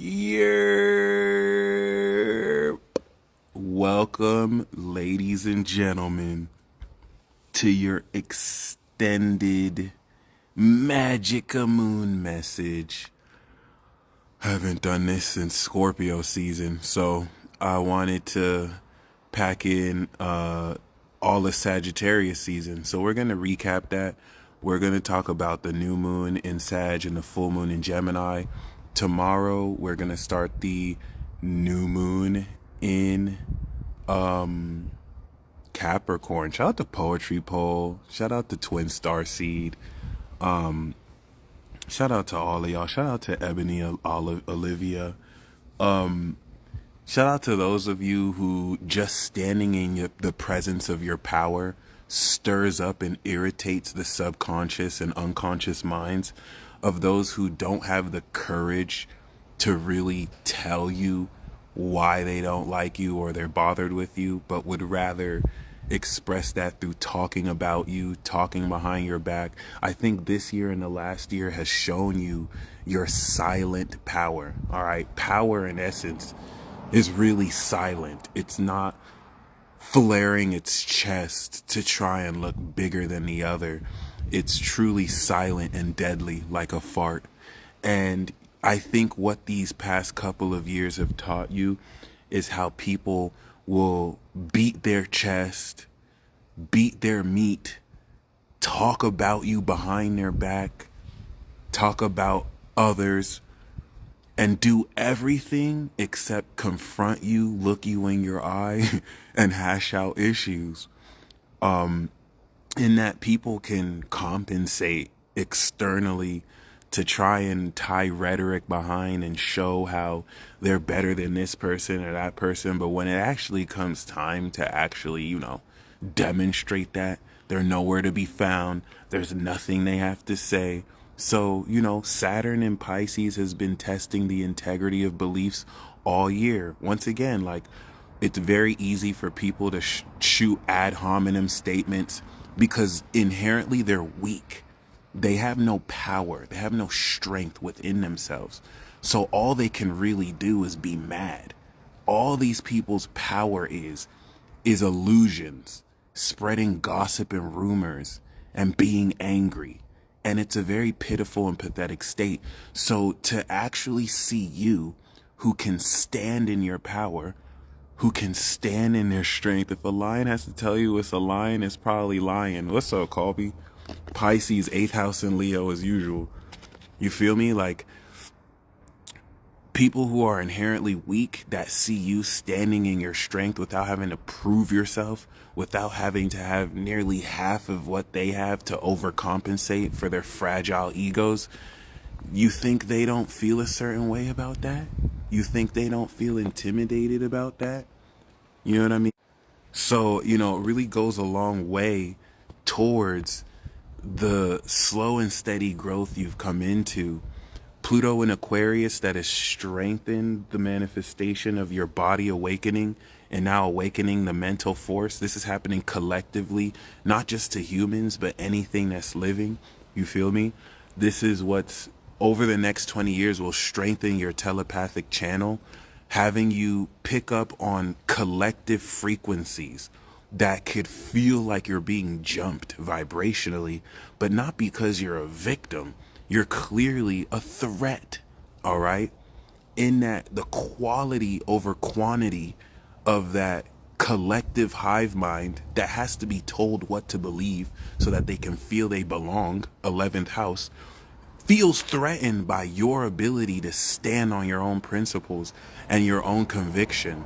Yeah. Welcome, ladies and gentlemen, to your extended Magica Moon message. I haven't done this since Scorpio season, so I wanted to pack in all the Sagittarius season. So we're going to recap that. We're going to talk about the new moon in Sag and the full moon in Gemini. Tomorrow, we're going to start the new moon in Capricorn. Shout out to Poetry Pole. Shout out to Twin Star Seed. Shout out to all of y'all. Shout out to Ebony, Olivia. Shout out to those of you who just standing in the presence of your power stirs up and irritates the subconscious and unconscious minds of those who don't have the courage to really tell you why they don't like you or they're bothered with you, but would rather express that through talking about you, talking behind your back. I think this year and the last year has shown you your silent power. All right. Power in essence is really silent. It's not flaring its chest to try and look bigger than the other. It's truly silent and deadly, like a fart. And I think what these past couple of years have taught you is how people will beat their chest, beat their meat, talk about you behind their back, talk about others, and do everything except confront you, look you in your eye, and hash out issues. In that people can compensate externally to try and tie rhetoric behind and show how they're better than this person or that person. But when it actually comes time to actually, demonstrate that, they're nowhere to be found. There's nothing they have to say. So, Saturn in Pisces has been testing the integrity of beliefs all year. Once again, it's very easy for people to shoot ad hominem statements because inherently they're weak. They have no power. They have no strength within themselves. So all they can really do is be mad. All these people's power is illusions, spreading gossip and rumors, and being angry. And it's a very pitiful and pathetic state. So to actually see you who can stand in your power, who can stand in their strength. If a lion has to tell you it's a lion, it's probably lying. What's up, Colby? Pisces, 8th house in Leo as usual. You feel me? People who are inherently weak that see you standing in your strength without having to prove yourself, without having to have nearly half of what they have to overcompensate for their fragile egos. You think they don't feel a certain way about that? You think they don't feel intimidated about that? You know what I mean? So, it really goes a long way towards the slow and steady growth you've come into. Pluto in Aquarius that has strengthened the manifestation of your body awakening and now awakening the mental force. This is happening collectively, not just to humans, but anything that's living. You feel me? This is what's over the next 20 years will strengthen your telepathic channel, having you pick up on collective frequencies that could feel like you're being jumped vibrationally, but not because you're a victim. You're clearly a threat, all right? In that the quality over quantity of that collective hive mind that has to be told what to believe so that they can feel they belong, 11th house, feels threatened by your ability to stand on your own principles and your own conviction.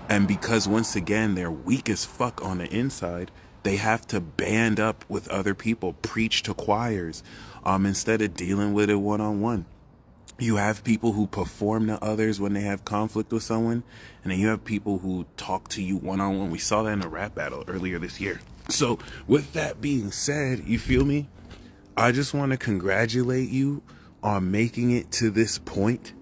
And because once again, they're weak as fuck on the inside, they have to band up with other people, preach to choirs, instead of dealing with it one-on-one. You have people who perform to others when they have conflict with someone, and then you have people who talk to you one-on-one. We saw that in a rap battle earlier this year. So with that being said, you feel me? I just want to congratulate you on making it to this point.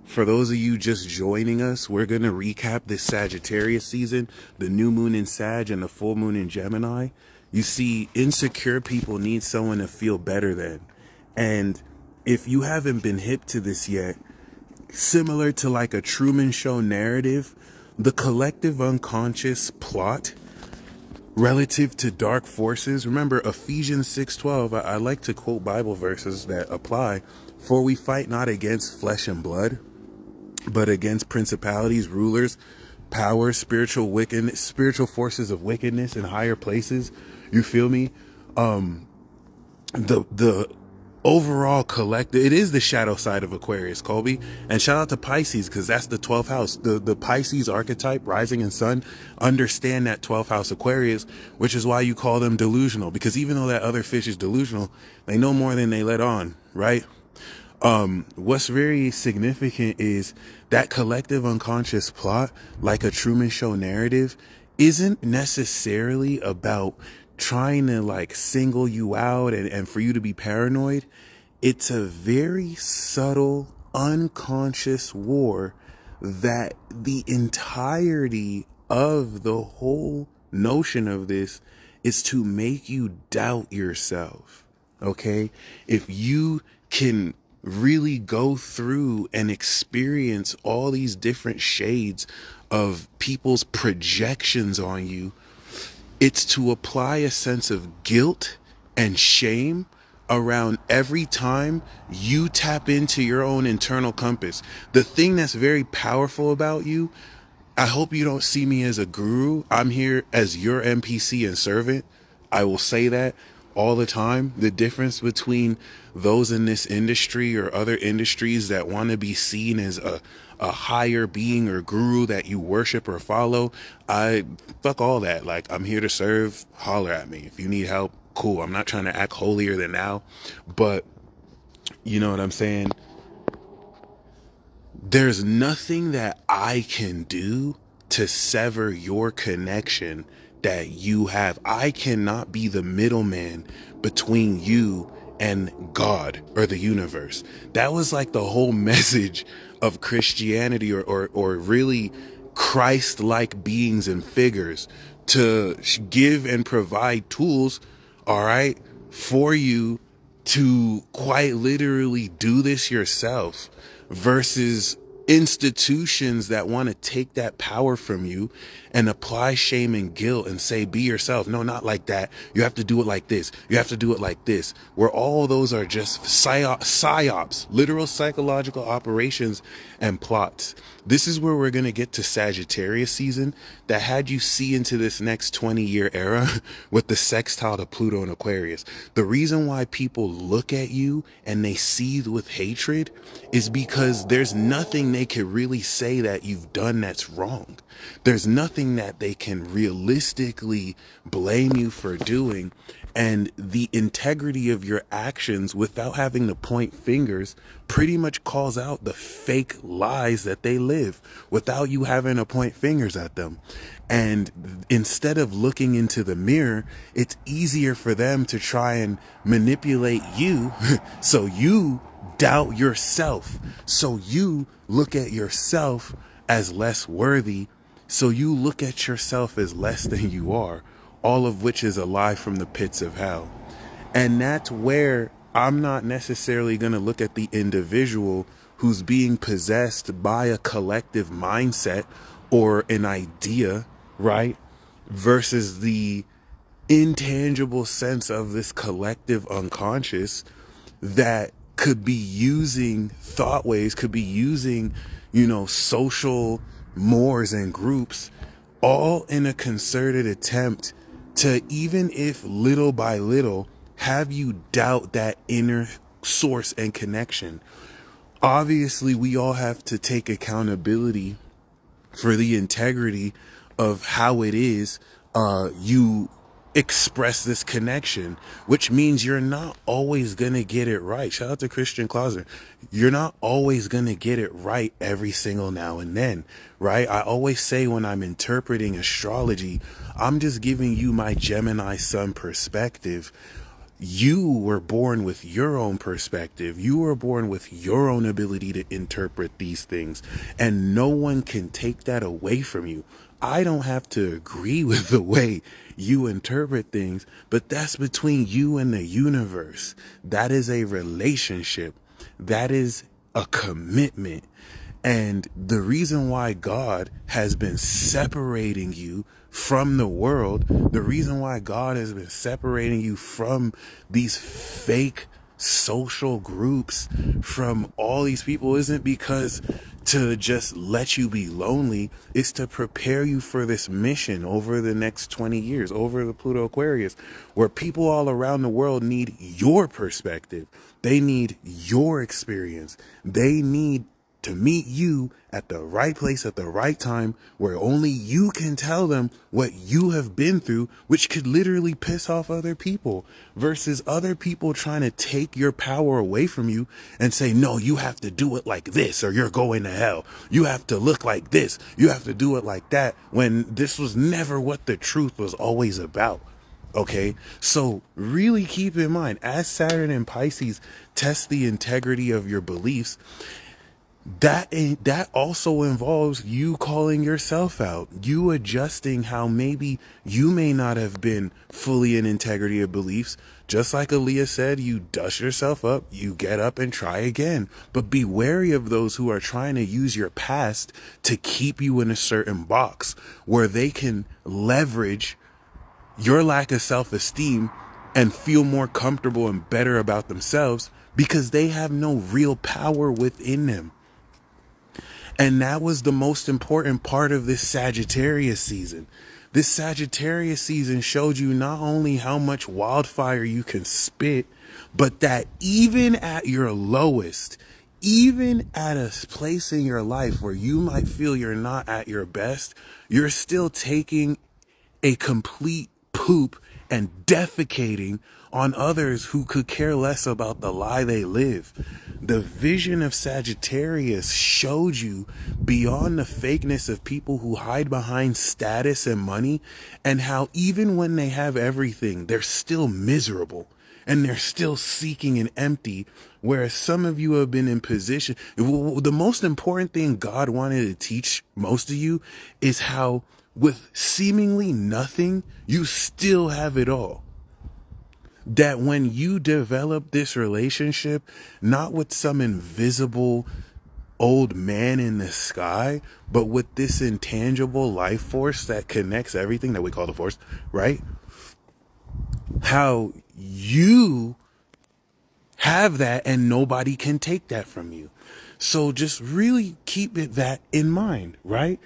For those of you just joining us, we're going to recap this Sagittarius season, the new moon in Sag and the full moon in Gemini. You see, insecure people need someone to feel better than. And if you haven't been hip to this yet, similar to like a Truman Show narrative, the collective unconscious plot relative to dark forces. Remember Ephesians 6:12. I like to quote Bible verses that apply. For we fight not against flesh and blood, but against principalities, rulers, powers, spiritual forces of wickedness in higher places. You feel me? The overall collective, it is the shadow side of Aquarius, Colby. And shout out to Pisces, because that's the 12th house. The Pisces archetype, rising and sun, understand that 12th house Aquarius, which is why you call them delusional, because even though that other fish is delusional, they know more than they let on, right? What's very significant is that collective unconscious plot, like a Truman Show narrative, isn't necessarily about trying to like single you out and for you to be paranoid. It's a very subtle, unconscious war that the entirety of the whole notion of this is to make you doubt yourself. Okay? If you can really go through and experience all these different shades of people's projections on you, it's to apply a sense of guilt and shame around every time you tap into your own internal compass. The thing that's very powerful about you, I hope you don't see me as a guru. I'm here as your NPC and servant. I will say that all the time. The difference between those in this industry or other industries that want to be seen as a higher being or guru that you worship or follow, I fuck all that. Like, I'm here to serve. Holler at me if you need help. Cool. I'm not trying to act holier than thou, but you know what I'm saying? There's nothing that I can do to sever your connection that you have. I cannot be the middleman between you and God or the universe. That was like the whole message of Christianity, or really Christ-like beings and figures, to give and provide tools, all right, for you to quite literally do this yourself, versus institutions that want to take that power from you and apply shame and guilt and say, be yourself. No, not like that. You have to do it like this. You have to do it like this. Where all those are just psyops, literal psychological operations and plots. This is where we're going to get to Sagittarius season, that had you see into this next 20-year era with the sextile to Pluto and Aquarius. The reason why people look at you and they seethe with hatred is because there's nothing they can really say that you've done that's wrong. There's nothing that they can realistically blame you for doing. And the integrity of your actions, without having to point fingers, pretty much calls out the fake lies that they live without you having to point fingers at them. And instead of looking into the mirror, it's easier for them to try and manipulate you so you doubt yourself. So you look at yourself as less worthy. So you look at yourself as less than you are. All of which is a lie from the pits of hell. And that's where I'm not necessarily going to look at the individual who's being possessed by a collective mindset or an idea, right? Versus the intangible sense of this collective unconscious that could be using thought waves, could be using, social mores and groups, all in a concerted attempt to, even if little by little, have you doubt that inner source and connection. Obviously, we all have to take accountability for the integrity of how it is you express this connection, which means you're not always going to get it right. Shout out to Christian Clauser. You're not always going to get it right every single now and then, right? I always say when I'm interpreting astrology, I'm just giving you my Gemini sun perspective. You were born with your own perspective. You were born with your own ability to interpret these things, and no one can take that away from you. I don't have to agree with the way you interpret things, but that's between you and the universe. That is a relationship. That is a commitment. And the reason why God has been separating you from the world, the reason why God has been separating you from these fake social groups, from all these people, isn't because to just let you be lonely. It's to prepare you for this mission over the next 20 years, over the Pluto Aquarius, where people all around the world need your perspective. They need your experience. They need to meet you at the right place at the right time, where only you can tell them what you have been through, which could literally piss off other people, versus other people trying to take your power away from you and say, no, you have to do it like this or you're going to hell. You have to look like this. You have to do it like that, when this was never what the truth was always about. Okay, so really keep in mind, as Saturn and Pisces test the integrity of your beliefs, that also involves you calling yourself out, you adjusting how maybe you may not have been fully in integrity of beliefs. Just like Aaliyah said, you dust yourself up, you get up and try again. But be wary of those who are trying to use your past to keep you in a certain box where they can leverage your lack of self-esteem and feel more comfortable and better about themselves because they have no real power within them. And that was the most important part of this Sagittarius season. This Sagittarius season showed you not only how much wildfire you can spit, but that even at your lowest, even at a place in your life where you might feel you're not at your best, you're still taking a complete poop and defecating on others who could care less about the lie they live. The vision of Sagittarius showed you beyond the fakeness of people who hide behind status and money, and how even when they have everything, they're still miserable and they're still seeking and empty. Whereas some of you have been in position. The most important thing God wanted to teach most of you is how with seemingly nothing, you still have it all. That when you develop this relationship, not with some invisible old man in the sky, but with this intangible life force that connects everything that we call the force, right? How you have that and nobody can take that from you. So just really keep that in mind, right?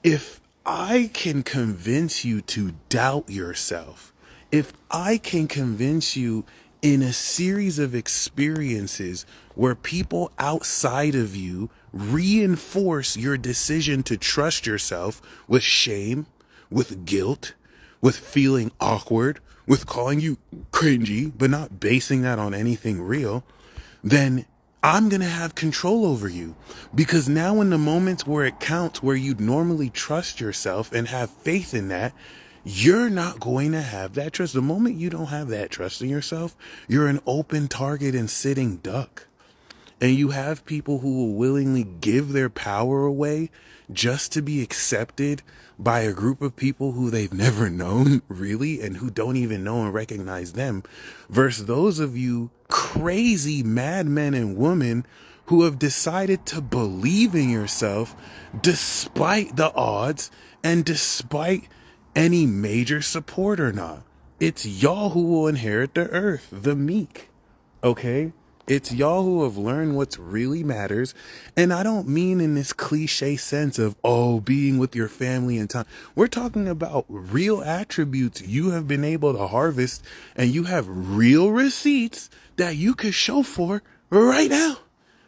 If I can convince you to doubt yourself, if I can convince you in a series of experiences where people outside of you reinforce your decision to trust yourself with shame, with guilt, with feeling awkward, with calling you cringy, but not basing that on anything real, then I'm going to have control over you. Because now in the moments where it counts, where you'd normally trust yourself and have faith in that, you're not going to have that trust. The moment you don't have that trust in yourself, you're an open target and sitting duck. And you have people who will willingly give their power away just to be accepted by a group of people who they've never known, really, and who don't even know and recognize them, versus those of you crazy madmen and women who have decided to believe in yourself despite the odds and despite any major support or not. It's y'all who will inherit the earth, the meek, okay? It's y'all who have learned what really matters. And I don't mean in this cliche sense of, oh, being with your family and time. We're talking about real attributes you have been able to harvest, and you have real receipts that you could show for right now.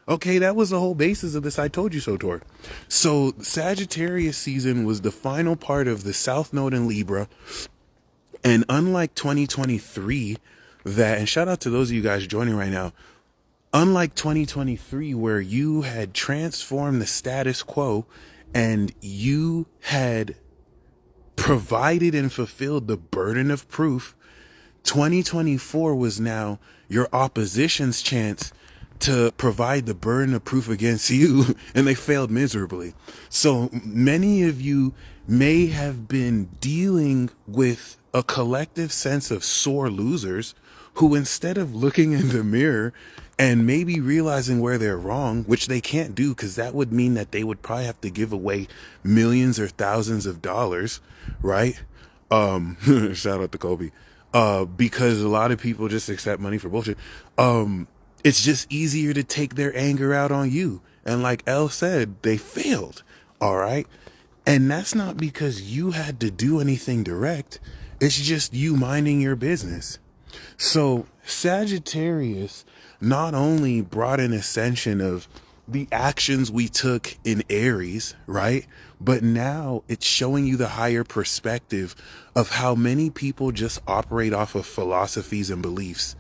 Okay, that was the whole basis of this I Told You So tour. So Sagittarius season was the final part of the South Node in Libra. And unlike 2023, and shout out to those of you guys joining right now, unlike 2023, where you had transformed the status quo and you had provided and fulfilled the burden of proof, 2024 was now your opposition's chance to provide the burden of proof against you, and they failed miserably. So many of you may have been dealing with a collective sense of sore losers who, instead of looking in the mirror and maybe realizing where they're wrong, which they can't do because that would mean that they would probably have to give away millions or thousands of dollars, right? Shout out to Kobe. Because a lot of people just accept money for bullshit. It's just easier to take their anger out on you. And like Elle said, they failed. All right. And that's not because you had to do anything direct. It's just you minding your business. So Sagittarius not only brought an ascension of the actions we took in Aries, right? But now it's showing you the higher perspective of how many people just operate off of philosophies and beliefs.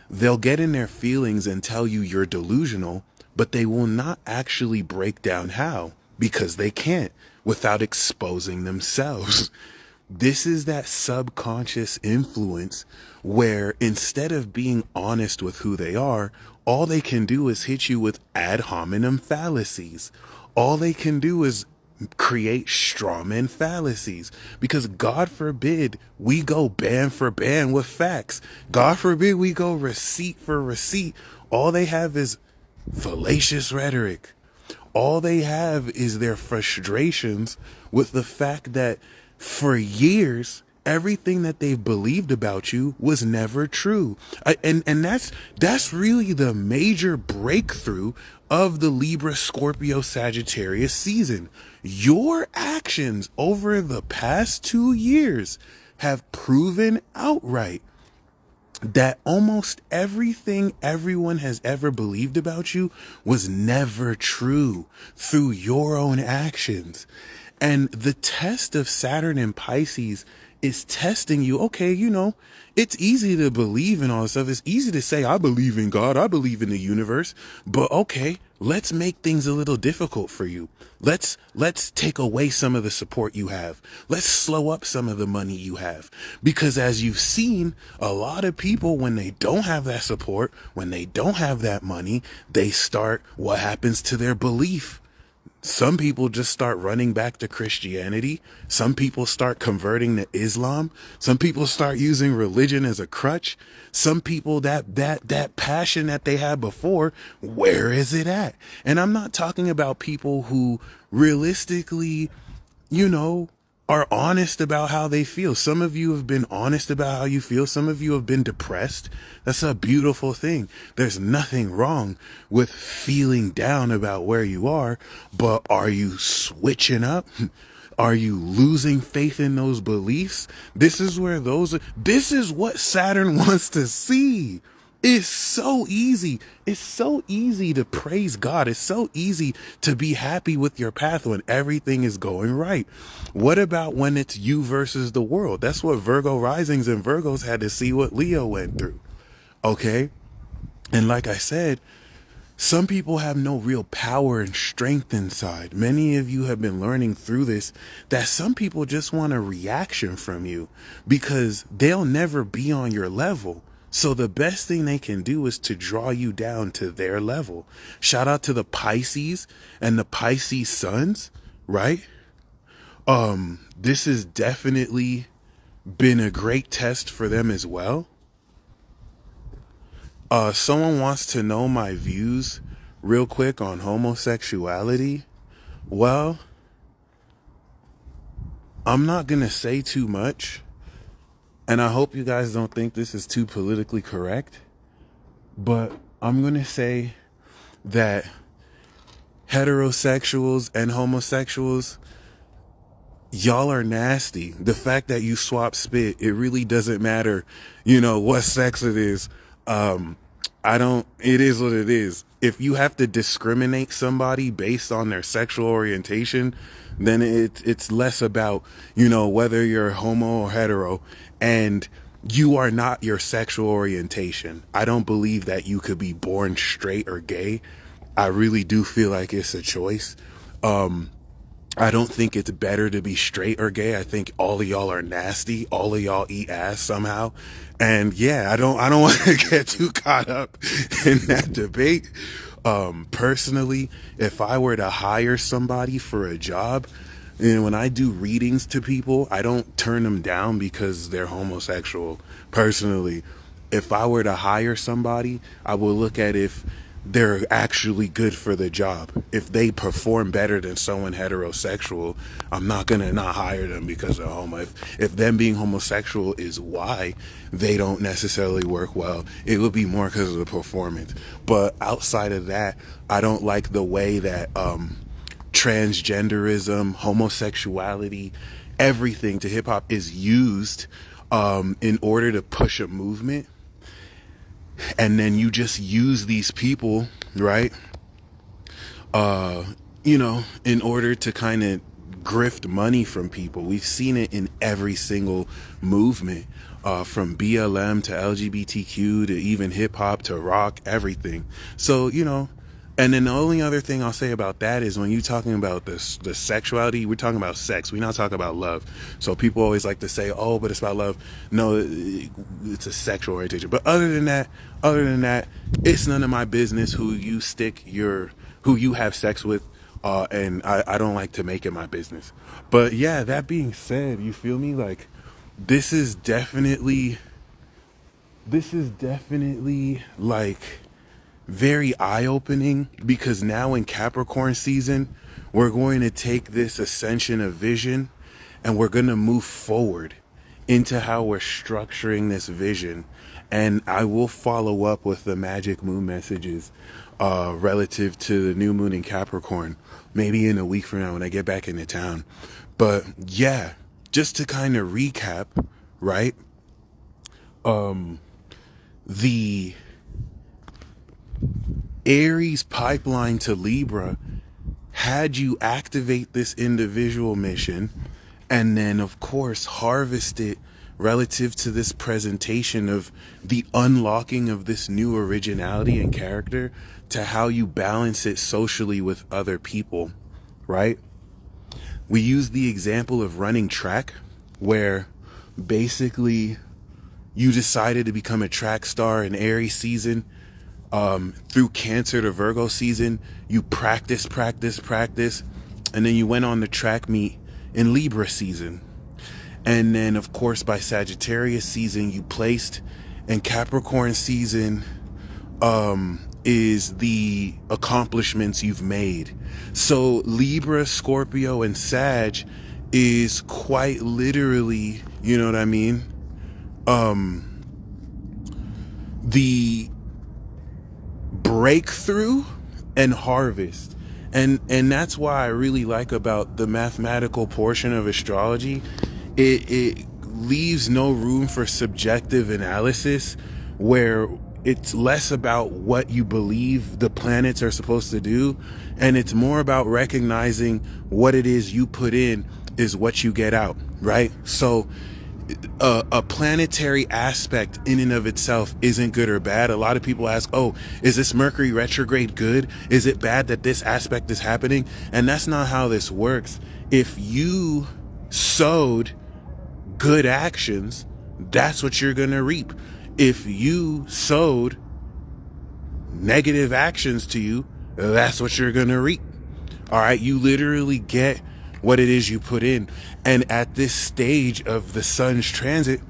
They'll get in their feelings and tell you you're delusional, but they will not actually break down how, because they can't without exposing themselves. This is that subconscious influence where instead of being honest with who they are, all they can do is hit you with ad hominem fallacies. All they can do is create strawman fallacies, because God forbid we go band for band with facts. God forbid we go receipt for receipt. All they have is fallacious rhetoric. All they have is their frustrations with the fact that for years, everything that they've believed about you was never true. And that's really the major breakthrough of the Libra, Scorpio, Sagittarius season. Your actions over the past 2 years have proven outright that almost everything everyone has ever believed about you was never true through your own actions. And the test of Saturn and Pisces is testing you. Okay, it's easy to believe in all this stuff. It's easy to say, I believe in God, I believe in the universe. But okay, let's make things a little difficult for you. Let's take away some of the support you have. Let's slow up some of the money you have. Because as you've seen, a lot of people, when they don't have that support, when they don't have that money, they start, what happens to their belief? Some people just start running back to Christianity. Some people start converting to Islam. Some people start using religion as a crutch. Some people, that passion that they had before, where is it at? And I'm not talking about people who realistically, are honest about how they feel. Some of you have been honest about how you feel. Some of you have been depressed. That's a beautiful thing. There's nothing wrong with feeling down about where you are, but are you switching up? Are you losing faith in those beliefs? This is what Saturn wants to see. It's so easy. It's so easy to praise God. It's so easy to be happy with your path when everything is going right. What about when it's you versus the world? That's what Virgo risings and Virgos had to see what Leo went through. Okay? And like I said, some people have no real power and strength inside. Many of you have been learning through this that some people just want a reaction from you because they'll never be on your level. So the best thing they can do is to draw you down to their level. Shout out to the Pisces and the Pisces suns, right? This has definitely been a great test for them as well. Someone wants to know my views real quick on homosexuality. Well, I'm not going to say too much. And I hope you guys don't think this is too politically correct, but I'm going to say that heterosexuals and homosexuals, y'all are nasty. The fact that you swap spit, it really doesn't matter, what sex it is. It is what it is. If you have to discriminate somebody based on their sexual orientation, then it's less about, whether you're homo or hetero, and you are not your sexual orientation. I don't believe that you could be born straight or gay. I really do feel like it's a choice. I don't think it's better to be straight or gay. I think all of y'all are nasty. All of y'all eat ass somehow. And yeah, I don't want to get too caught up in that debate. Personally, if I were to hire somebody for a job, and when I do readings to people, I don't turn them down because they're homosexual. Personally, if I were to hire somebody, I would look at if they're actually good for the job. If they perform better than someone heterosexual, I'm not gonna not hire them because they're homo. If them being homosexual is why they don't necessarily work well, it would be more because of the performance. But outside of that, I don't like the way that transgenderism, homosexuality, everything to hip hop is used in order to push a movement. And then you just use these people, right? In order to kind of grift money from people. We've seen it in every single movement, from BLM to LGBTQ to even hip hop to rock, everything. So, and then the only other thing I'll say about that is when you're talking about the sexuality, we're talking about sex. We're not talking about love. So people always like to say, oh, but it's about love. No, it's a sexual orientation. But other than that, it's none of my business who you have sex with. And I don't like to make it my business. But yeah, that being said, you feel me? Like, this is definitely like very eye-opening, because now in Capricorn season, we're going to take this ascension of vision and we're going to move forward into how we're structuring this vision. And I will follow up with the magic moon messages relative to the new moon in Capricorn, maybe in a week from now when I get back into town. But yeah, just to kind of recap, right? The Aries pipeline to Libra had you activate this individual mission and then of course harvest it relative to this presentation of the unlocking of this new originality and character to how you balance it socially with other people, right? We use the example of running track, where basically you decided to become a track star in Aries season. Through Cancer to Virgo season, you practice, and then you went on the track meet in Libra season. And then, of course, by Sagittarius season, you placed, and Capricorn season is the accomplishments you've made. So Libra, Scorpio, and Sag is quite literally, you know what I mean? The breakthrough and harvest. And that's why I really like about the mathematical portion of astrology. It leaves no room for subjective analysis, where it's less about what you believe the planets are supposed to do, and it's more about recognizing what it is you put in is what you get out, right? So a planetary aspect in and of itself isn't good or bad. A lot of people ask, oh, is this Mercury retrograde good? Is it bad that this aspect is happening? And that's not how this works. If you sowed good actions, that's what you're going to reap. If you sowed negative actions to you, that's what you're going to reap. All right. You literally get what it is you put in. And at this stage of the sun's transit,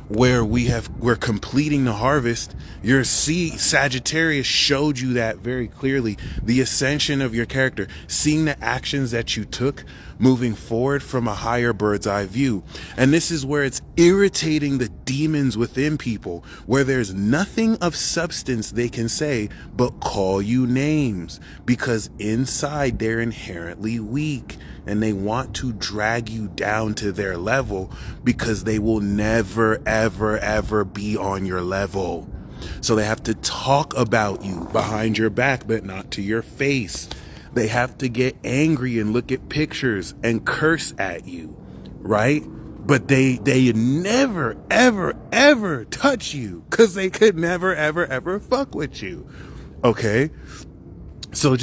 where we're completing the harvest, your Sagittarius showed you that very clearly. The ascension of your character, seeing the actions that you took, moving forward from a higher bird's eye view. And this is where it's irritating the demons within people, where there's nothing of substance they can say but call you names, because inside they're inherently weak and they want to drag you down to their level, because they will never, ever, ever be on your level. So they have to talk about you behind your back, but not to your face. They have to get angry and look at pictures and curse at you, right? But they never, ever, ever touch you, because they could never, ever, ever fuck with you. Okay? So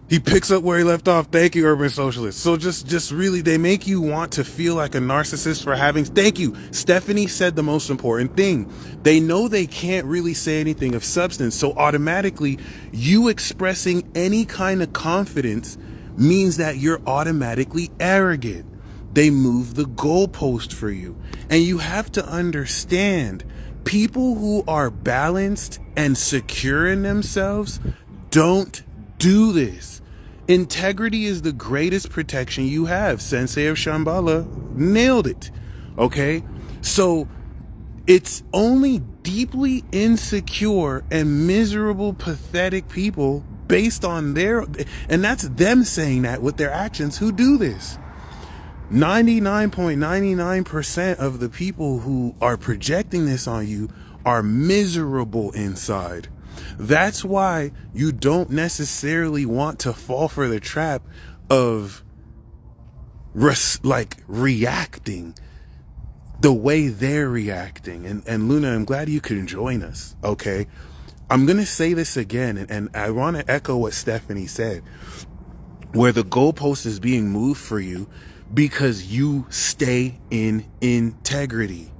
he picks up where he left off. Thank you, Urban Socialist. So just really, they make you want to feel like a narcissist for having... Thank you. Stephanie said the most important thing. They know they can't really say anything of substance. So automatically, you expressing any kind of confidence means that you're automatically arrogant. They move the goalpost for you. And you have to understand People who are balanced and secure in themselves don't do this. Integrity is the greatest protection you have. Sensei of Shambhala nailed it. Okay? So it's only deeply insecure and miserable, pathetic people based on and that's them saying that with their actions, who do this. 99.99% of the people who are projecting this on you are miserable inside. That's why you don't necessarily want to fall for the trap of reacting the way they're reacting. And Luna, I'm glad you could join us. Okay. I'm going to say this again, and I want to echo what Stephanie said, where the goalpost is being moved for you because you stay in integrity.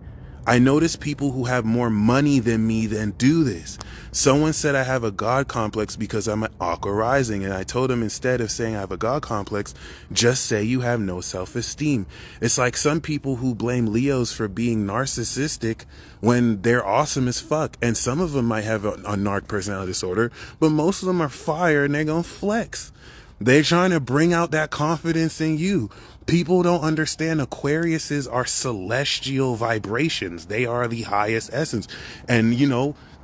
I notice people who have more money than me then do this. Someone said I have a God complex because I'm an Aqua rising, and I told them instead of saying I have a God complex, just say you have no self-esteem. It's like some people who blame Leos for being narcissistic when they're awesome as fuck, and some of them might have a narc personality disorder, but most of them are fire and they're gonna flex. They're trying to bring out that confidence in you. People don't understand Aquariuses are celestial vibrations. They are the highest essence. And,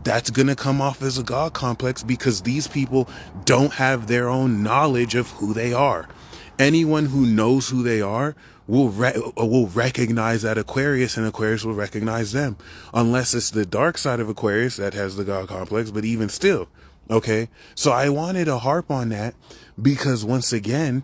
that's going to come off as a God complex because these people don't have their own knowledge of who they are. Anyone who knows who they are will recognize that Aquarius, and Aquarius will recognize them. Unless it's the dark side of Aquarius that has the God complex, but even still. Okay? So I wanted to harp on that because once again,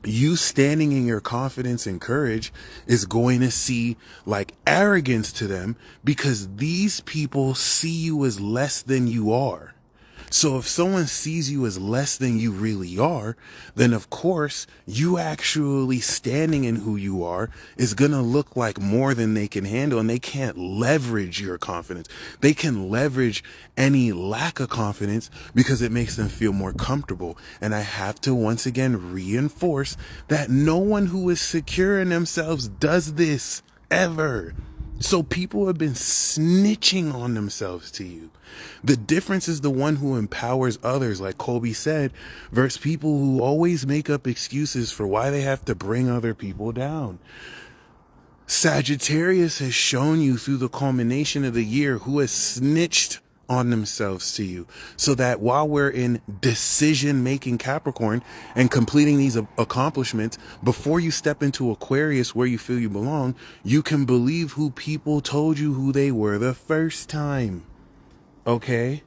you standing in your confidence and courage is going to see like arrogance to them because these people see you as less than you are. So if someone sees you as less than you really are, then of course you actually standing in who you are is going to look like more than they can handle, and they can't leverage your confidence. They can leverage any lack of confidence because it makes them feel more comfortable. And I have to once again reinforce that no one who is secure in themselves does this ever. So people have been snitching on themselves to you. The difference is the one who empowers others, like Colby said, versus people who always make up excuses for why they have to bring other people down. Sagittarius has shown you through the culmination of the year who has snitched on themselves to you, so that while we're in decision-making Capricorn and completing these accomplishments, before you step into Aquarius where you feel you belong, you can believe who people told you who they were the first time. Okay?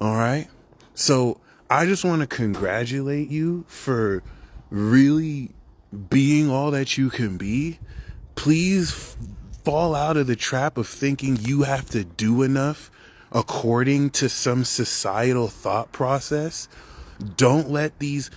All right? So I just want to congratulate you for really being all that you can be. Please fall out of the trap of thinking you have to do enough according to some societal thought process. Don't let these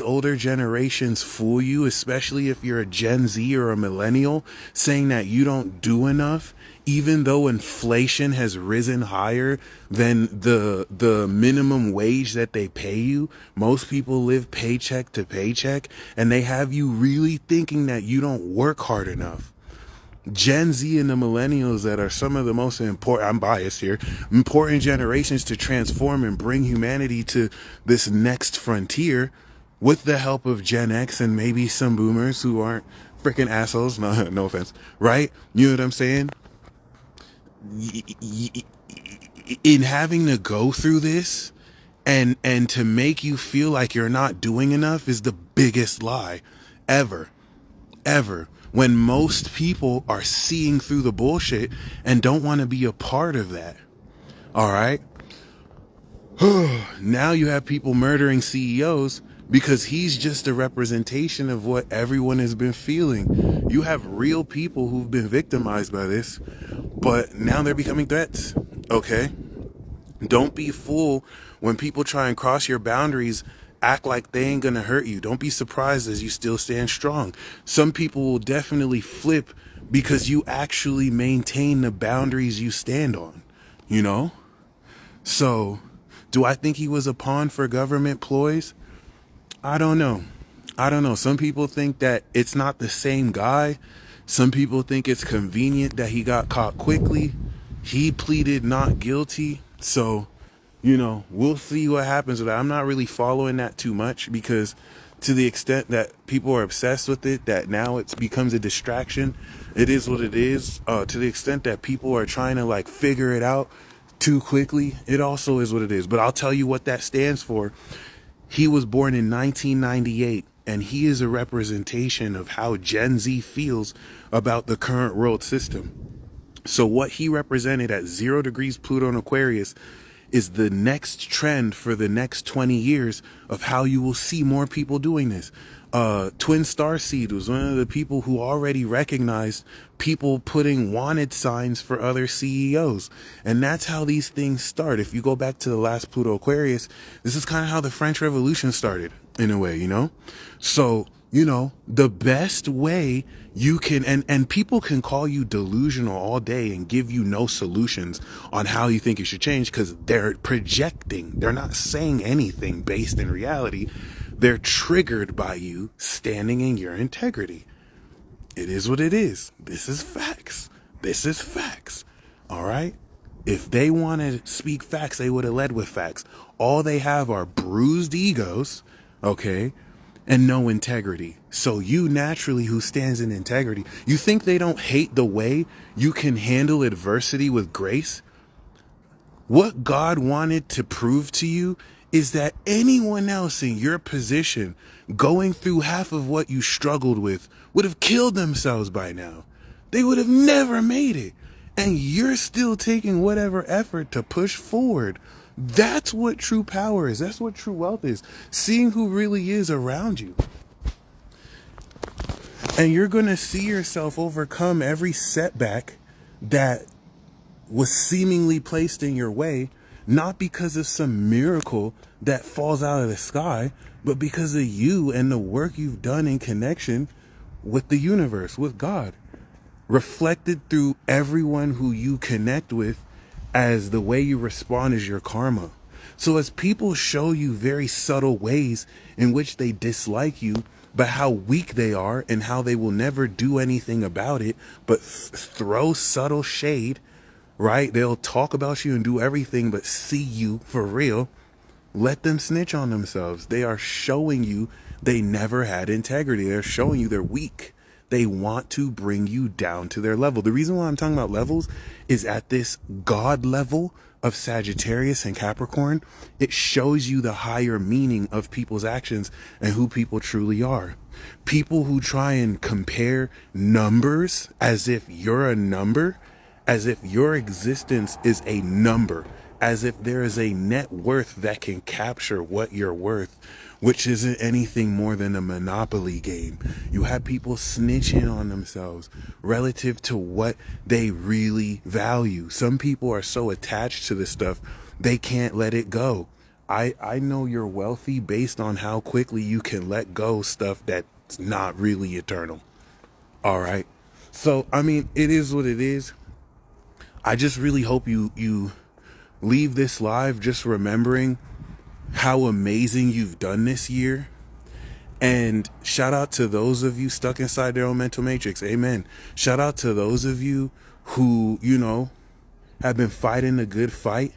older generations fool you, especially if you're a Gen Z or a millennial, saying that you don't do enough, even though inflation has risen higher than the minimum wage that they pay you. Most people live paycheck to paycheck, and they have you really thinking that you don't work hard enough. Gen Z and the millennials that are some of the most important, I'm biased here, important generations to transform and bring humanity to this next frontier with the help of Gen X and maybe some boomers who aren't freaking assholes. No offense, right? You know what I'm saying? In having to go through this and to make you feel like you're not doing enough is the biggest lie ever. When most people are seeing through the bullshit and don't want to be a part of that. All right. Now you have people murdering CEOs because he's just a representation of what everyone has been feeling. You have real people who've been victimized by this, but now they're becoming threats. Okay. Don't be fooled when people try and cross your boundaries. Act like they ain't gonna hurt you. Don't be surprised as you still stand strong. Some people will definitely flip because you actually maintain the boundaries you stand on, So, do I think he was a pawn for government ploys? I don't know. Some people think that it's not the same guy. Some people think it's convenient that he got caught quickly. He pleaded not guilty. So, you know, we'll see what happens with that. I'm not really following that too much, because to the extent that people are obsessed with it, that now it becomes a distraction, it is what it is. To the extent that people are trying to like figure it out too quickly, it also is what it is. But I'll tell you what that stands for. He was born in 1998, and he is a representation of how Gen Z feels about the current world system. So what he represented at 0 degrees Pluto and Aquarius is the next trend for the next 20 years of how you will see more people doing this. Twin Star Seed was one of the people who already recognized people putting wanted signs for other CEOs. And that's how these things start. If you go back to the last Pluto Aquarius, this is kind of how the French Revolution started, in a way, you know? So, you know, the best way you can, and people can call you delusional all day and give you no solutions on how you think it should change, because they're projecting. They're not saying anything based in reality. They're triggered by you standing in your integrity. It is what it is. This is facts. This is facts. All right? If they wanted to speak facts, they would have led with facts. All they have are bruised egos, okay, and no integrity. So you naturally, who stands in integrity, you think they don't hate the way you can handle adversity with grace? What God wanted to prove to you is that anyone else in your position going through half of what you struggled with would have killed themselves by now. They would have never made it. And you're still taking whatever effort to push forward. That's what true power is. That's what true wealth is. Seeing who really is around you. And you're going to see yourself overcome every setback that was seemingly placed in your way, not because of some miracle that falls out of the sky, but because of you and the work you've done in connection with the universe, with God, reflected through everyone who you connect with, as the way you respond is your karma. So as people show you very subtle ways in which they dislike you, but how weak they are and how they will never do anything about it, but throw subtle shade, right? They'll talk about you and do everything but see you for real. Let them snitch on themselves. They are showing you they never had integrity. They're showing you they're weak. They want to bring you down to their level. The reason why I'm talking about levels is at this God level of Sagittarius and Capricorn, it shows you the higher meaning of people's actions and who people truly are. People who try and compare numbers as if you're a number, as if your existence is a number, as if there is a net worth that can capture what you're worth, which isn't anything more than a monopoly game. You have people snitching on themselves relative to what they really value. Some people are so attached to this stuff, they can't let it go. I know you're wealthy based on how quickly you can let go stuff that's not really eternal. All right. So, I mean, it is what it is. I just really hope you leave this live just remembering how amazing you've done this year. And shout out to those of you stuck inside their own mental matrix. Amen. Shout out to those of you who, you know, have been fighting a good fight.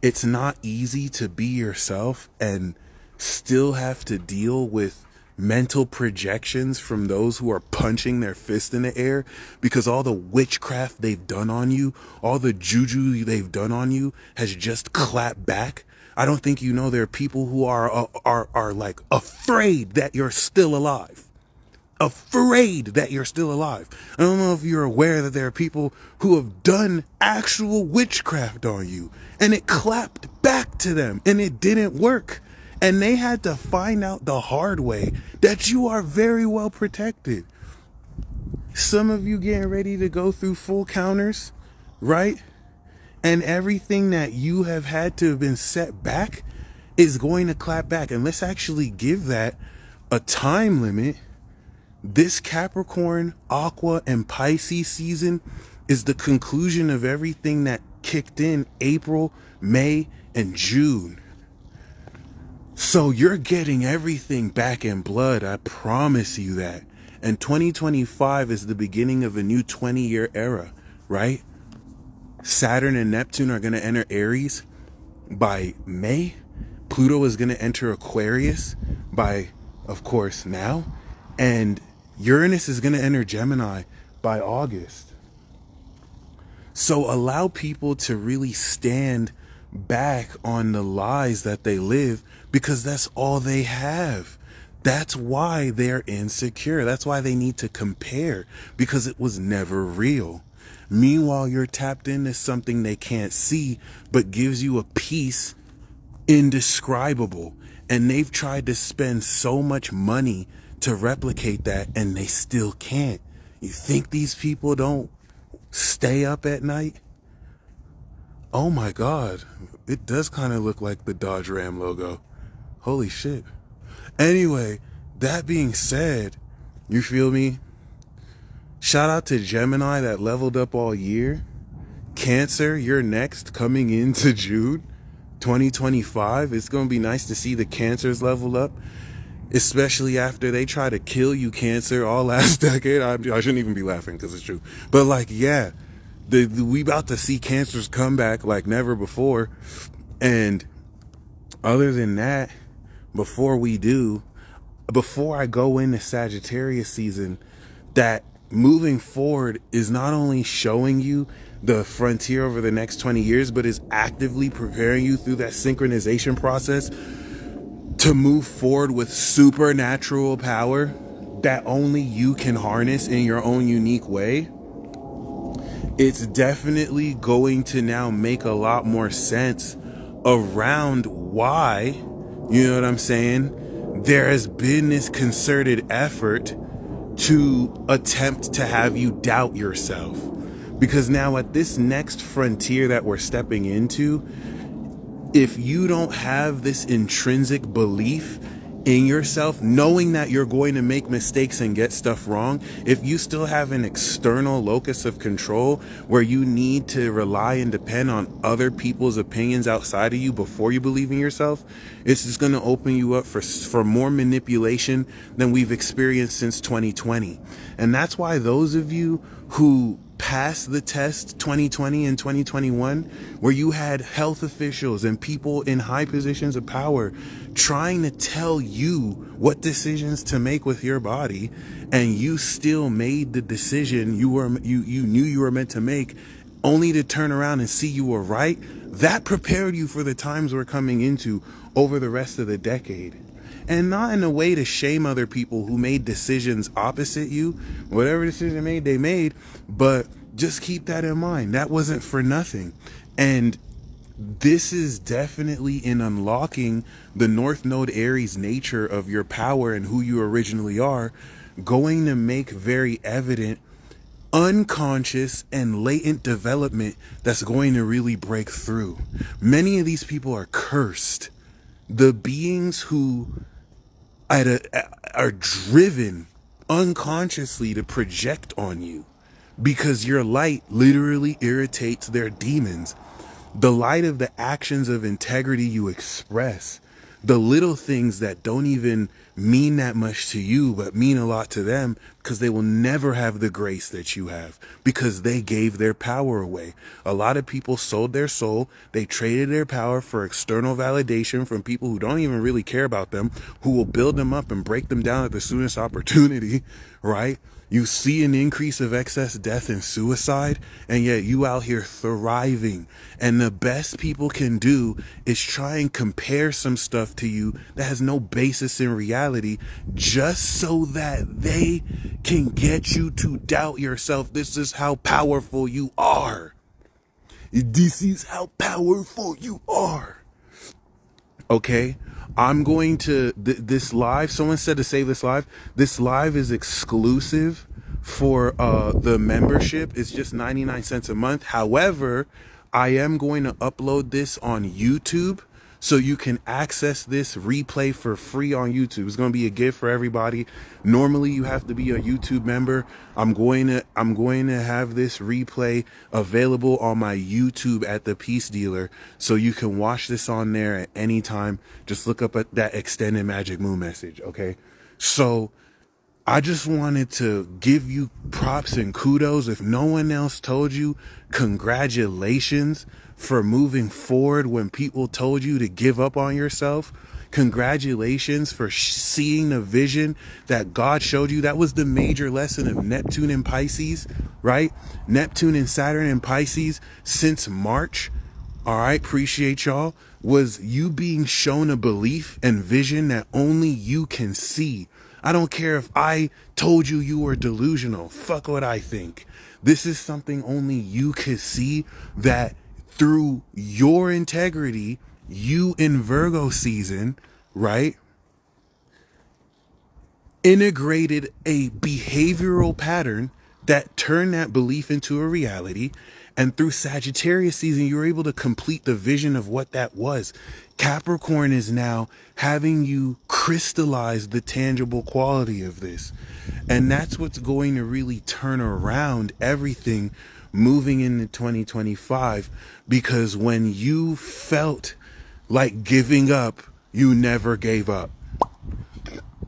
It's not easy to be yourself and still have to deal with mental projections from those who are punching their fist in the air, because all the witchcraft they've done on you, all the juju they've done on you has just clapped back. I don't think you know there are people who are like afraid that you're still alive. Afraid that you're still alive. I don't know if you're aware that there are people who have done actual witchcraft on you and it clapped back to them and it didn't work. And they had to find out the hard way that you are very well protected. Some of you getting ready to go through full counters, right? And everything that you have had to have been set back is going to clap back. And let's actually give that a time limit. This Capricorn, Aqua, and Pisces season is the conclusion of everything that kicked in April, May, and June. So you're getting everything back in blood. I promise you that. And 2025 is the beginning of a new 20-year era, right? Saturn and Neptune are going to enter Aries by May. Pluto is going to enter Aquarius by, of course, now. And Uranus is going to enter Gemini by August. So allow people to really stand back on the lies that they live, because that's all they have. That's why they're insecure. That's why they need to compare, because it was never real. Meanwhile, you're tapped into something they can't see, but gives you a peace indescribable. And they've tried to spend so much money to replicate that, and they still can't. You think these people don't stay up at night? Oh my God, it does kind of look like the Dodge Ram logo. Holy shit. Anyway, that being said, you feel me? Shout out to Gemini that leveled up all year. Cancer, you're next, coming into June 2025. It's going to be nice to see the Cancers level up, especially after they try to kill you, Cancer, all last decade. I shouldn't even be laughing because it's true. But like, yeah, we about to see Cancers come back like never before. And other than that, before I go into Sagittarius season, that moving forward is not only showing you the frontier over the next 20 years, but is actively preparing you through that synchronization process to move forward with supernatural power that only you can harness in your own unique way. It's definitely going to now make a lot more sense around why, you know what I'm saying, there has been this concerted effort to attempt to have you doubt yourself. Because now at this next frontier that we're stepping into, if you don't have this intrinsic belief in yourself, knowing that you're going to make mistakes and get stuff wrong, if you still have an external locus of control where you need to rely and depend on other people's opinions outside of you before you believe in yourself, it's just going to open you up for more manipulation than we've experienced since 2020. And that's why those of you who passed the test 2020 and 2021, where you had health officials and people in high positions of power trying to tell you what decisions to make with your body, and you still made the decision you knew you were meant to make, only to turn around and see you were right, that prepared you for the times we're coming into over the rest of the decade. And not in a way to shame other people who made decisions opposite you. Whatever decision they made, but just keep that in mind. That wasn't for nothing. And this is definitely in unlocking the North Node Aries nature of your power and who you originally are, going to make very evident unconscious and latent development that's going to really break through. Many of these people are cursed. The beings who are driven unconsciously to project on you, because your light literally irritates their demons. The light of the actions of integrity you express, the little things that don't even mean that much to you but mean a lot to them, because they will never have the grace that you have, because they gave their power away. A lot of people sold their soul. They traded their power for external validation from people who don't even really care about them, who will build them up and break them down at the soonest opportunity, right? You see an increase of excess death and suicide, and yet you out here thriving. And the best people can do is try and compare some stuff to you that has no basis in reality, just so that they can get you to doubt yourself. This is how powerful you are. This is how powerful you are. Okay? I'm going to, this live, someone said to save this live. This live is exclusive for the membership. It's just 99 cents a month. However, I am going to upload this on YouTube, so you can access this replay for free on YouTube. It's going to be a gift for everybody. Normally you have to be a YouTube member. I'm going to have this replay available on my YouTube at the Peace Dealer, so you can watch this on there at any time. Just look up at that extended magic moon message. Okay. So I just wanted to give you props and kudos. If no one else told you, congratulations for moving forward when people told you to give up on yourself. Congratulations for seeing the vision that God showed you. That was the major lesson of Neptune and Pisces, right? Neptune and Saturn and Pisces since March. All right, appreciate y'all. Was you being shown a belief and vision that only you can see. I don't care if I told you you were delusional. Fuck what I think. This is something only you can see, that through your integrity, you in Virgo season, right, integrated a behavioral pattern that turned that belief into a reality. And through Sagittarius season, you were able to complete the vision of what that was. Capricorn is now having you crystallize the tangible quality of this. And that's what's going to really turn around everything moving into 2025. Because when you felt like giving up, you never gave up.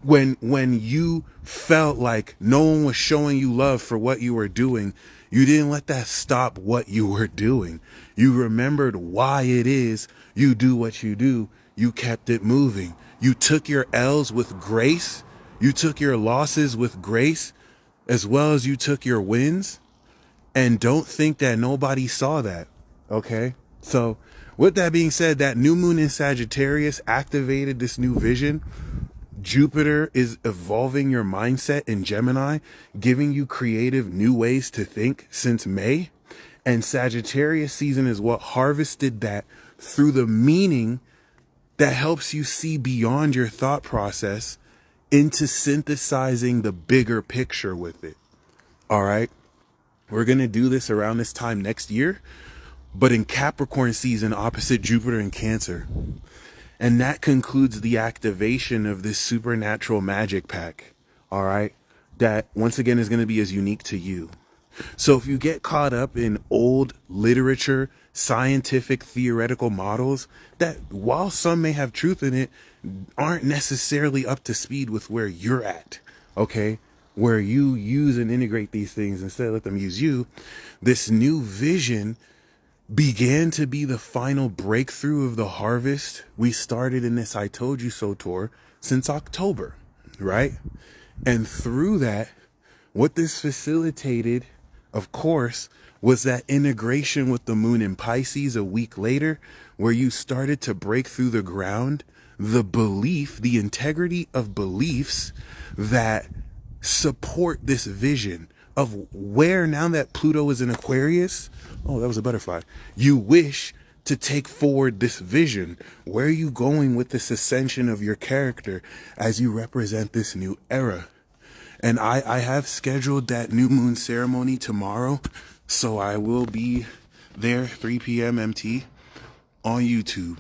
When you felt like no one was showing you love for what you were doing, you didn't let that stop what you were doing. You remembered why it is you do what you do. You kept it moving. You took your L's with grace. You took your losses with grace, as well as you took your wins. And don't think that nobody saw that. Okay? So with that being said, that new moon in Sagittarius activated this new vision. Jupiter is evolving your mindset in Gemini, giving you creative new ways to think since May. And Sagittarius season is what harvested that through the meaning that helps you see beyond your thought process into synthesizing the bigger picture with it. All right. We're going to do this around this time next year, but in Capricorn season opposite Jupiter in Cancer. And that concludes the activation of this supernatural magic pack, all right, that once again is going to be as unique to you. So if you get caught up in old literature, scientific, theoretical models that, while some may have truth in it, aren't necessarily up to speed with where you're at, okay, where you use and integrate these things instead of let them use you, this new vision began to be the final breakthrough of the harvest we started in this I Told You So tour since October, right? And through that, what this facilitated, of course, was that integration with the moon in Pisces a week later, where you started to break through the ground, the belief, the integrity of beliefs that support this vision of where, now that Pluto is in Aquarius, oh, that was a butterfly, you wish to take forward this vision. Where are you going with this ascension of your character as you represent this new era? And I have scheduled that new moon ceremony tomorrow, so I will be there 3 p.m. MT on YouTube.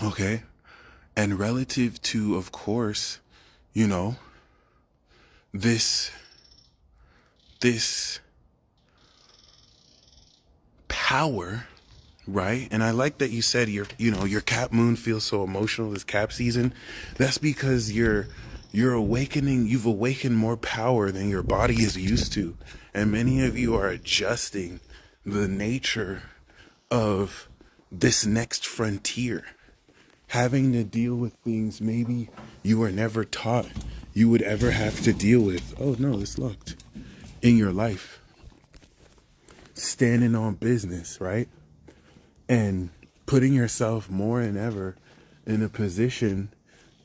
Okay? And relative to, of course, you know, this power, right? And I like that you said your Cap moon feels so emotional this Cap season. That's because you're awakening, you've awakened more power than your body is used to. And many of you are adjusting the nature of this next frontier, having to deal with things maybe you were never taught you would ever have to deal with. Oh no, it's locked. In your life. Standing on business, right? And putting yourself more than ever in a position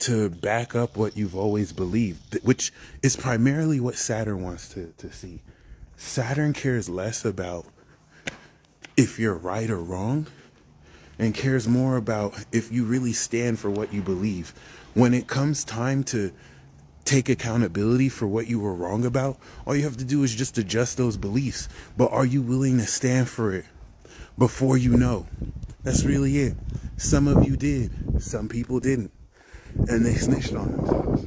to back up what you've always believed, which is primarily what Saturn wants to see. Saturn cares less about if you're right or wrong and cares more about if you really stand for what you believe. When it comes time to take accountability for what you were wrong about, all you have to do is just adjust those beliefs. But are you willing to stand for it before you know? That's really it. Some of you did. Some people didn't. And they snitched on themselves.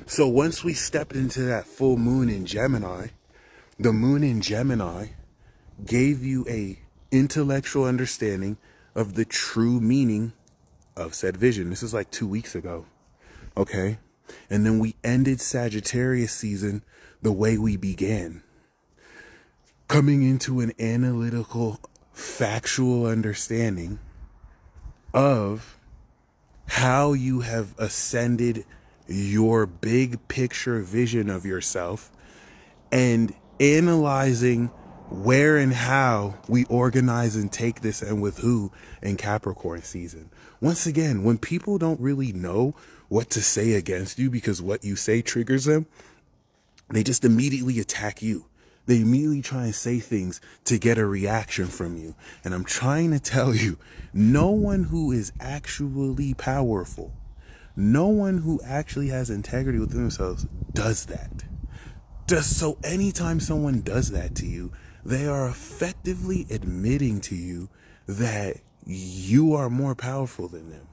So once we stepped into that full moon in Gemini, the moon in Gemini gave you a intellectual understanding of the true meaning of said vision. This is like 2 weeks ago. Okay? And then we ended Sagittarius season the way we began, coming into an analytical, factual understanding of how you have ascended your big picture vision of yourself, and analyzing where and how we organize and take this and with who in Capricorn season. Once again, when people don't really know what to say against you because what you say triggers them, they just immediately attack you. They immediately try and say things to get a reaction from you. And I'm trying to tell you, no one who is actually powerful, no one who actually has integrity within themselves does that. So anytime someone does that to you, they are effectively admitting to you that you are more powerful than them,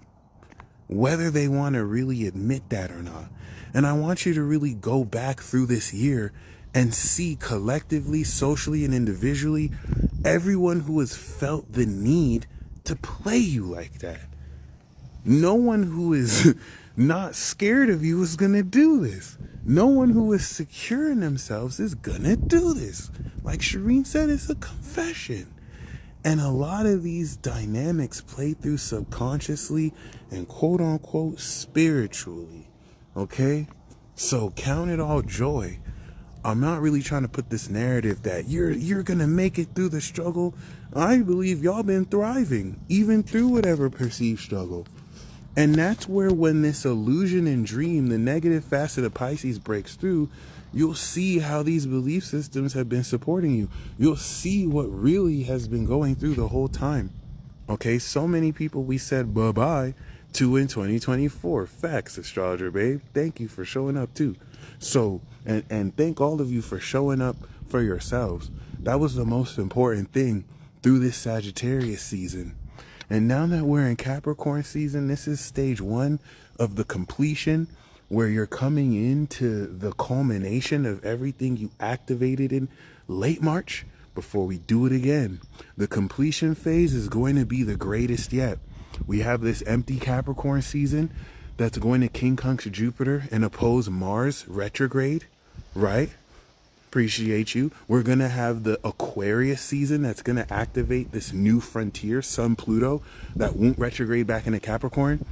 whether they want to really admit that or not. And I want you to really go back through this year and see collectively, socially, and individually, everyone who has felt the need to play you like that. No one who is not scared of you is going to do this. No one who is secure in themselves is going to do this. Like Shireen said, it's a confession. And a lot of these dynamics play through subconsciously and quote unquote spiritually. Okay? So count it all joy. I'm not really trying to put this narrative that you're going to make it through the struggle. I believe y'all been thriving, even through whatever perceived struggle. And that's where, when this illusion and dream, the negative facet of Pisces breaks through, you'll see how these belief systems have been supporting you. You'll see what really has been going through the whole time. Okay, so many people we said bye-bye to in 2024. Facts, astrologer babe. Thank you for showing up too. So, and thank all of you for showing up for yourselves. That was the most important thing through this Sagittarius season. And now that we're in Capricorn season, this is stage 1 of the completion, where you're coming into the culmination of everything you activated in late March before we do it again. The completion phase is going to be the greatest yet. We have this empty Capricorn season that's going to quincunx Jupiter and oppose Mars retrograde, right? Appreciate you. We're going to have the Aquarius season that's going to activate this new frontier, Sun Pluto, that won't retrograde back into Capricorn.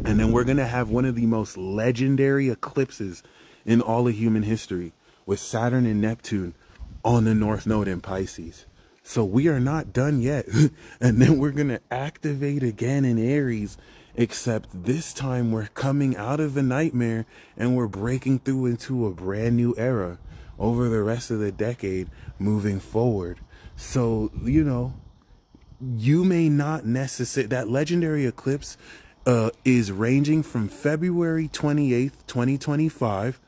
And then we're going to have one of the most legendary eclipses in all of human history, with Saturn and Neptune on the North Node in Pisces. So we are not done yet. And then we're going to activate again in Aries, except this time we're coming out of a nightmare and we're breaking through into a brand new era over the rest of the decade moving forward. So, you may not necessarily, that legendary eclipse is ranging from February 28th, 2025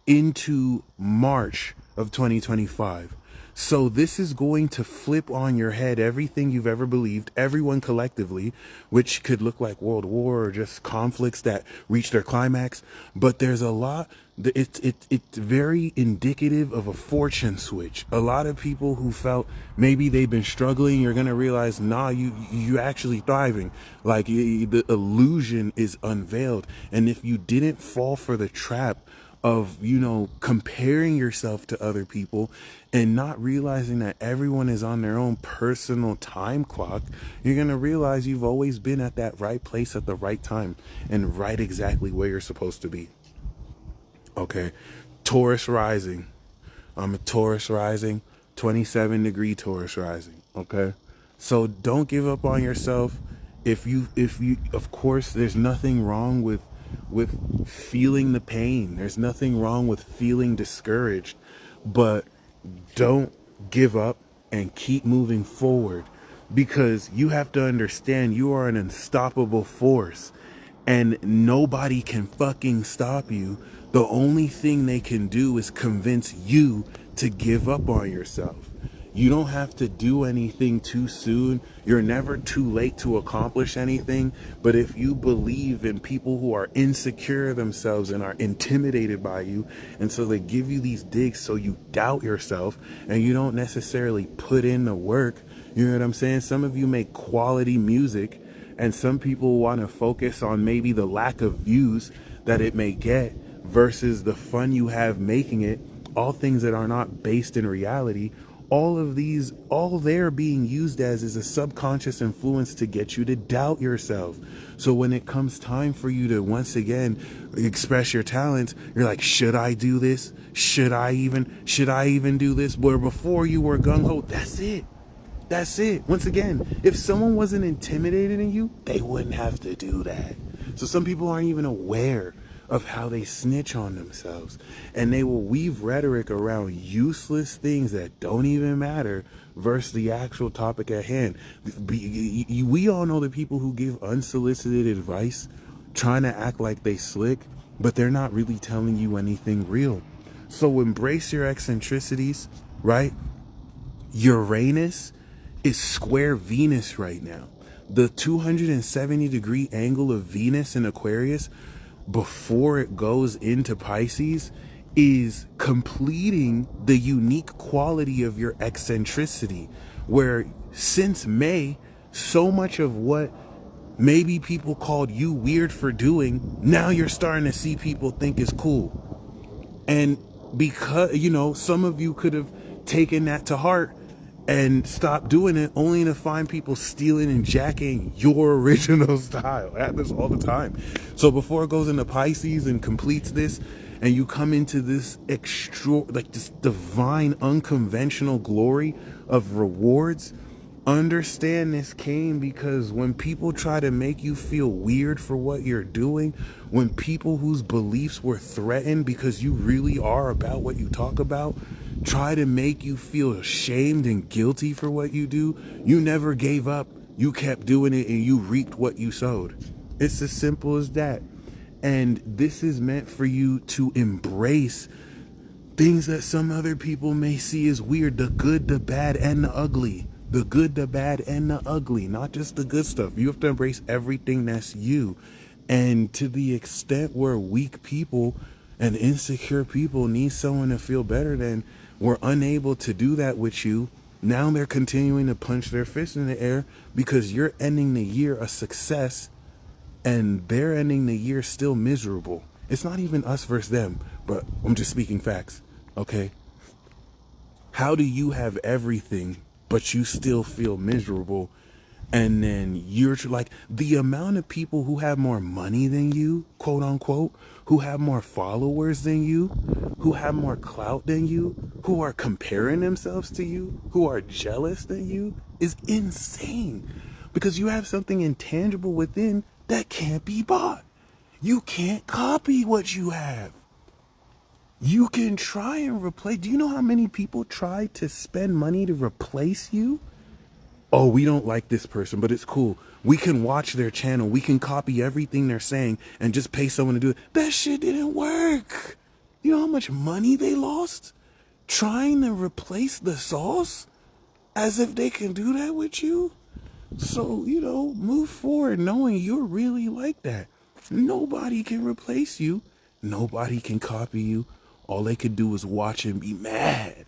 into March of 2025. So this is going to flip on your head everything you've ever believed, everyone collectively, which could look like world war or just conflicts that reach their climax. But there's a lot, it's very indicative of a fortune switch. A lot of people who felt maybe they've been struggling, you're going to realize, nah, you actually thriving. Like the illusion is unveiled. And if you didn't fall for the trap of, comparing yourself to other people and not realizing that everyone is on their own personal time clock, you're going to realize you've always been at that right place at the right time and right exactly where you're supposed to be. Okay. Taurus rising. I'm a Taurus rising, 27-degree Taurus rising. Okay. So don't give up on yourself. If you, of course, there's nothing wrong with feeling the pain. There's nothing wrong with feeling discouraged, but don't give up and keep moving forward, because you have to understand you are an unstoppable force and nobody can fucking stop you. The only thing they can do is convince you to give up on yourself. You don't have to do anything too soon. You're never too late to accomplish anything. But if you believe in people who are insecure themselves and are intimidated by you, and so they give you these digs so you doubt yourself and you don't necessarily put in the work, you know what I'm saying? Some of you make quality music and some people want to focus on maybe the lack of views that it may get versus the fun you have making it, all things that are not based in reality, all of these, all they're being used as is a subconscious influence to get you to doubt yourself. So when it comes time for you to once again express your talents, you're like, should I do this? Should I even do this? Where before you were gung-ho, that's it. That's it. Once again, if someone wasn't intimidated in you, they wouldn't have to do that. So some people aren't even aware of how they snitch on themselves, and they will weave rhetoric around useless things that don't even matter versus the actual topic at hand. We all know the people who give unsolicited advice trying to act like they slick, but they're not really telling you anything real. So embrace your eccentricities, right? Uranus is square Venus right now. The 270-degree angle of Venus in Aquarius before it goes into Pisces is completing the unique quality of your eccentricity, where since May, so much of what maybe people called you weird for doing, now you're starting to see people think is cool. And because, some of you could have taken that to heart and stop doing it, only to find people stealing and jacking your original style. I have this all the time. So before it goes into Pisces and completes this, and you come into this this divine, unconventional glory of rewards, understand this came because when people try to make you feel weird for what you're doing, when people whose beliefs were threatened because you really are about what you talk about, try to make you feel ashamed and guilty for what you do, you never gave up. You kept doing it and you reaped what you sowed. It's as simple as that. And this is meant for you to embrace things that some other people may see as weird, the good, the bad, and the ugly. The good, the bad, and the ugly, not just the good stuff. You have to embrace everything that's you. And to the extent where weak people and insecure people need someone to feel better than, were unable to do that with you, now they're continuing to punch their fist in the air because you're ending the year a success and they're ending the year still miserable. It's not even us versus them, but I'm just speaking facts, okay? How do you have everything, but you still feel miserable? And then you're like, the amount of people who have more money than you, quote unquote, who have more followers than you, who have more clout than you, who are comparing themselves to you, who are jealous than you, is insane. Because you have something intangible within that can't be bought. You can't copy what you have. You can try and replace. Do you know how many people try to spend money to replace you? Oh, we don't like this person, but it's cool. We can watch their channel. We can copy everything they're saying and just pay someone to do it. That shit didn't work. You know how much money they lost trying to replace the sauce as if they can do that with you? So, move forward knowing you're really like that. Nobody can replace you. Nobody can copy you. All they could do is watch and be mad.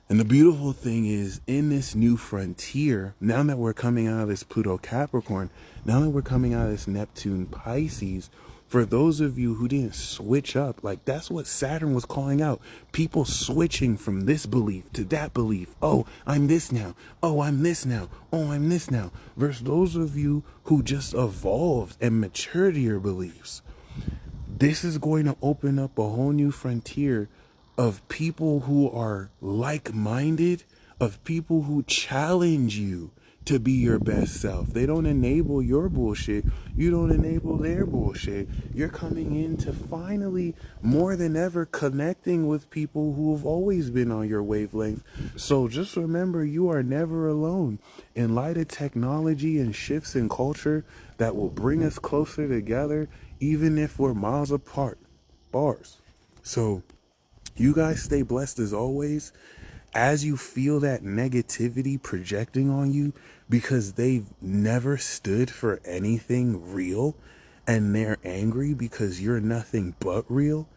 And the beautiful thing is, in this new frontier, now that we're coming out of this Pluto Capricorn, now that we're coming out of this Neptune Pisces, for those of you who didn't switch up, like that's what Saturn was calling out. People switching from this belief to that belief. Oh, I'm this now. Oh, I'm this now. Oh, I'm this now. Versus those of you who just evolved and matured your beliefs. This is going to open up a whole new frontier of people who are like-minded, of people who challenge you to be your best self. They don't enable your bullshit. You don't enable their bullshit. You're coming in to finally, more than ever, connecting with people who have always been on your wavelength. So just remember, you are never alone. In light of technology and shifts in culture that will bring us closer together, even if we're miles apart. Bars. So you guys stay blessed as always. As you feel that negativity projecting on you because they've never stood for anything real and they're angry because you're nothing but real,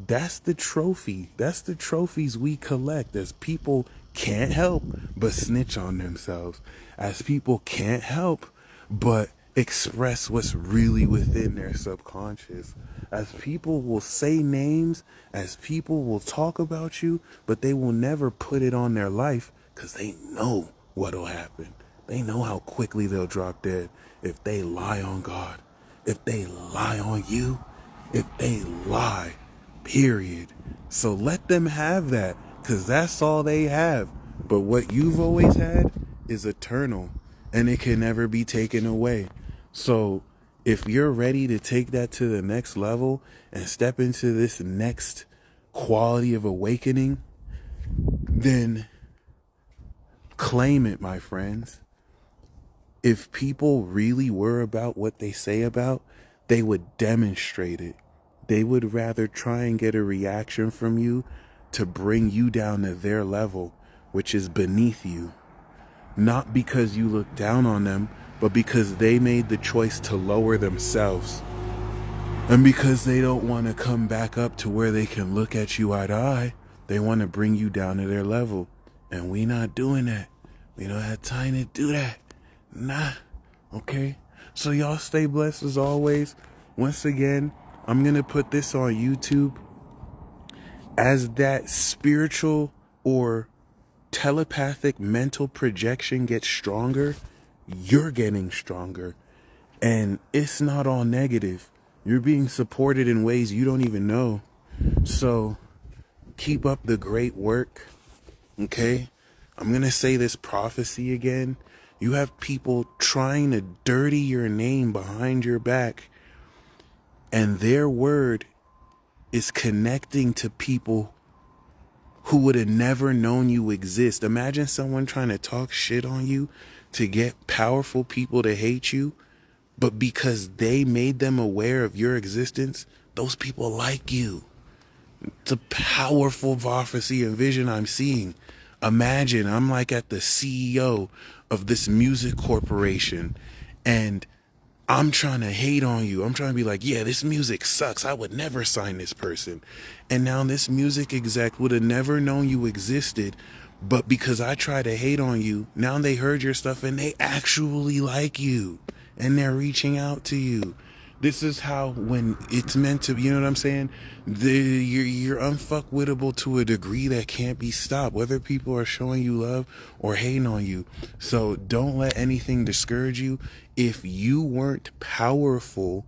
that's the trophy. That's the trophies we collect as people can't help but snitch on themselves, as people can't help but express what's really within their subconscious. As people will say names, as people will talk about you, but they will never put it on their life because they know what'll happen. They know how quickly they'll drop dead if they lie on God, if they lie on you, if they lie, period. So let them have that, because that's all they have. But what you've always had is eternal, and it can never be taken away. So if you're ready to take that to the next level and step into this next quality of awakening, then claim it, my friends. If people really were about what they say about, they would demonstrate it. They would rather try and get a reaction from you to bring you down to their level, which is beneath you. Not because you look down on them, but because they made the choice to lower themselves. And because they don't want to come back up to where they can look at you eye to eye, they want to bring you down to their level. And we not doing that. We don't have time to do that. Nah. Okay? So y'all stay blessed as always. Once again, I'm going to put this on YouTube. As that spiritual or telepathic mental projection gets stronger, you're getting stronger. And it's not all negative. You're being supported in ways you don't even know. So keep up the great work. Okay? I'm going to say this prophecy again. You have people trying to dirty your name behind your back, and their word is connecting to people who would have never known you exist. Imagine someone trying to talk shit on you to get powerful people to hate you, but because they made them aware of your existence, those people like you. It's a powerful prophecy and vision I'm seeing. Imagine I'm like at the CEO of this music corporation, and I'm trying to hate on you. I'm trying to be like, yeah, this music sucks. I would never sign this person. And now this music exec would have never known you existed. But because I try to hate on you, now they heard your stuff and they actually like you. And they're reaching out to you. This is how, when it's meant to, you know what I'm saying? You're unfuckwittable to a degree that can't be stopped, whether people are showing you love or hating on you. So don't let anything discourage you. If you weren't powerful,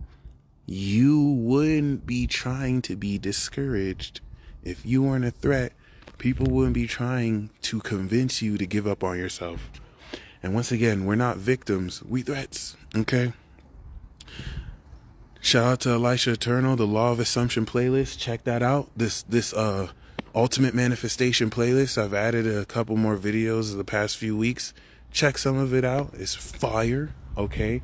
you wouldn't be trying to be discouraged. If you weren't a threat, people wouldn't be trying to convince you to give up on yourself. And once again, we're not victims, we threats, okay? Shout out to Elisha Eternal, the Law of Assumption playlist. Check that out. This Ultimate Manifestation playlist. I've added a couple more videos the past few weeks. Check some of it out. It's fire. Okay.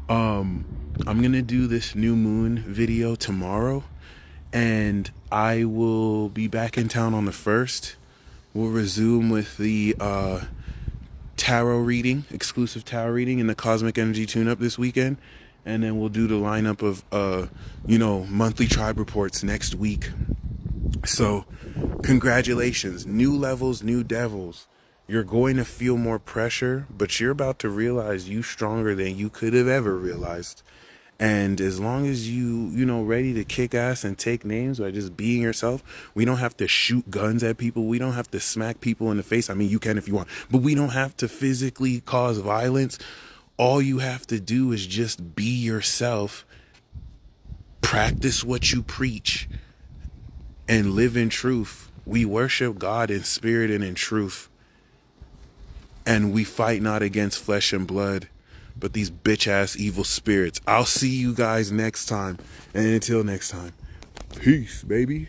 I'm gonna do this new moon video tomorrow, and I will be back in town on the 1st. We'll resume with the tarot reading, exclusive tarot reading, and the Cosmic Energy Tune-Up this weekend. And then we'll do the lineup of, monthly tribe reports next week. So, congratulations. New levels, new devils. You're going to feel more pressure, but you're about to realize you're stronger than you could have ever realized. And as long as ready to kick ass and take names by just being yourself, we don't have to shoot guns at people. We don't have to smack people in the face. I mean, you can if you want, but we don't have to physically cause violence. All you have to do is just be yourself, practice what you preach, and live in truth. We worship God in spirit and in truth. And we fight not against flesh and blood, but these bitch-ass evil spirits. I'll see you guys next time. And until next time, peace, baby.